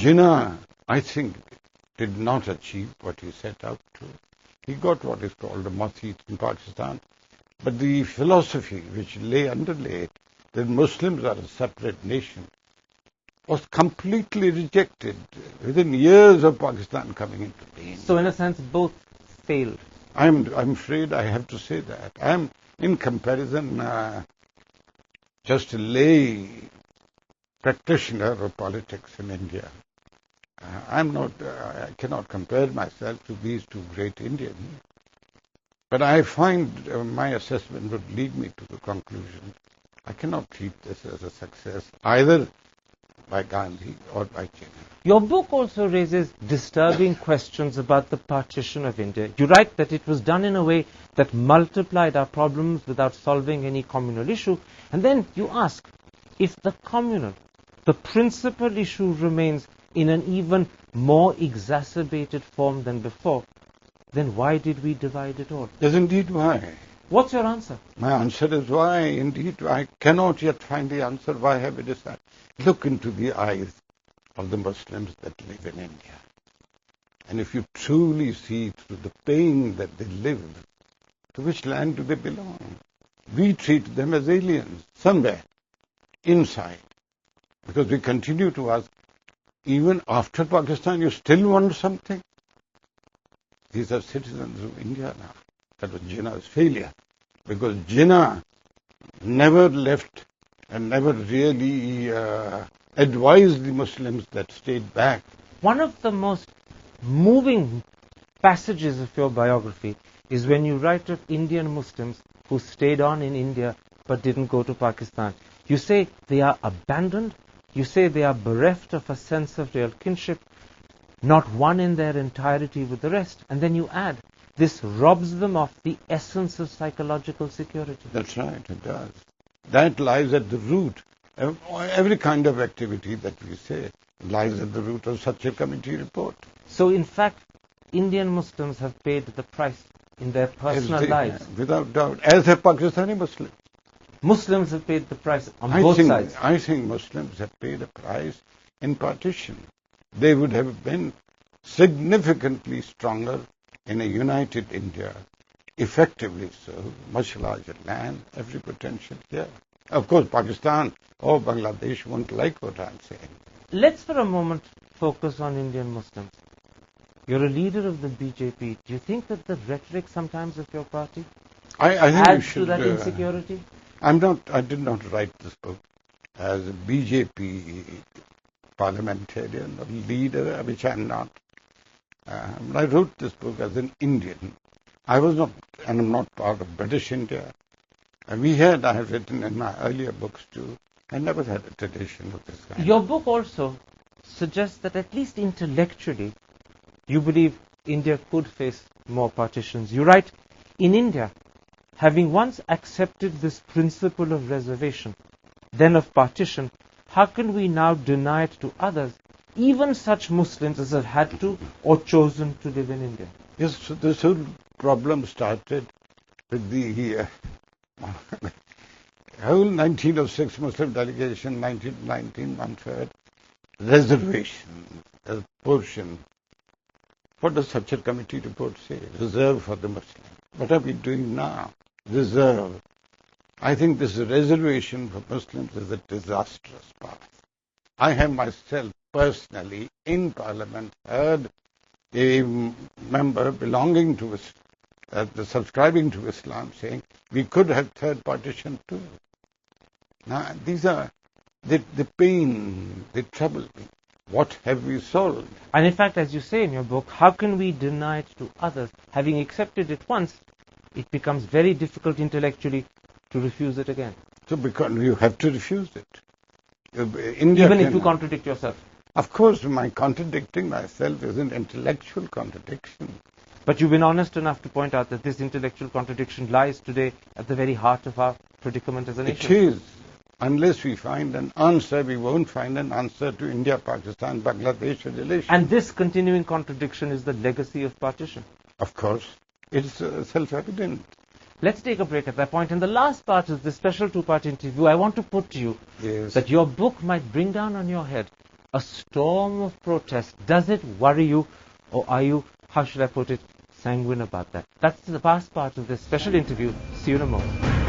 Jinnah, I think, did not achieve what he set out to. He got what is called a Masjid in Pakistan, but the philosophy which underlay it, that Muslims are a separate nation, was completely rejected within years of Pakistan coming into being. So in a sense, both failed. I'm afraid I have to say that. I'm, in comparison, just a lay practitioner of politics in India. I cannot compare myself to these two great Indians. But I find my assessment would lead me to the conclusion I cannot treat this as a success either by Gandhi or by Jinnah. Your book also raises disturbing questions about the partition of India. You write that it was done in a way that multiplied our problems without solving any communal issue. And then you ask, if the communal, the principal issue remains in an even more exacerbated form than before, then why did we divide it all? Yes, indeed, why? What's your answer? My answer is why, indeed, I cannot yet find the answer. Why have we decided? Look into the eyes of the Muslims that live in India. And if you truly see through the pain that they live, to which land do they belong? We treat them as aliens, somewhere, inside. Because we continue to ask, even after Pakistan, you still want something? These are citizens of India now. That was Jinnah's failure. Because Jinnah never left and never really advised the Muslims that stayed back. One of the most moving passages of your biography is when you write of Indian Muslims who stayed on in India but didn't go to Pakistan. You say they are abandoned, you say they are bereft of a sense of real kinship, not one in their entirety with the rest, and then you add, this robs them of the essence of psychological security. That's right, it does. That lies at the root. Every kind of activity that we say lies at the root of such a committee report. So in fact, Indian Muslims have paid the price in their personal lives. Without doubt. As have Pakistani Muslims. Muslims have paid the price on both sides. I think Muslims have paid a price in partition. They would have been significantly stronger in a united India, effectively so, much larger land, every potential here. Of course, Pakistan or Bangladesh won't like what I'm saying. Let's for a moment focus on Indian Muslims. You're a leader of the BJP. Do you think that the rhetoric sometimes of your party I think adds you should, to that insecurity? I did not write this book as a BJP parliamentarian or leader, which I'm not. I wrote this book as an Indian. I was not, and I'm not part of British India. I have written in my earlier books too, I never had a tradition of this kind. Your book also suggests that at least intellectually, you believe India could face more partitions. You write, in India, having once accepted this principle of reservation, then of partition, how can we now deny it to others, even such Muslims as have had to or chosen to live in India? Yes, so this whole problem started with the whole 1906 Muslim delegation, 1919, one-third, reservation, as portion. What does such a committee report say? Reserve for the Muslim. What are we doing now? Reserve. I think this reservation for Muslims is a disastrous path. I have myself personally in Parliament heard a member belonging to subscribing to Islam saying we could have third partition too. Now these are the pain, they trouble me. What have we solved? And in fact, as you say in your book, how can we deny it to others? Having accepted it once, it becomes very difficult intellectually to refuse it again. So because you have to refuse it. Even if you contradict yourself. Of course, my contradicting myself is an intellectual contradiction. But you've been honest enough to point out that this intellectual contradiction lies today at the very heart of our predicament as a nation. It is. Unless we find an answer, we won't find an answer to India, Pakistan, Bangladesh relations. And this continuing contradiction is the legacy of partition. Of course. It's self-evident. Let's take a break at that point. In the last part of this special two-part interview, I want to put to you that your book might bring down on your head a storm of protest. Does it worry you, or are you, how should I put it, sanguine about that? That's the last part of this special interview. See you in a moment.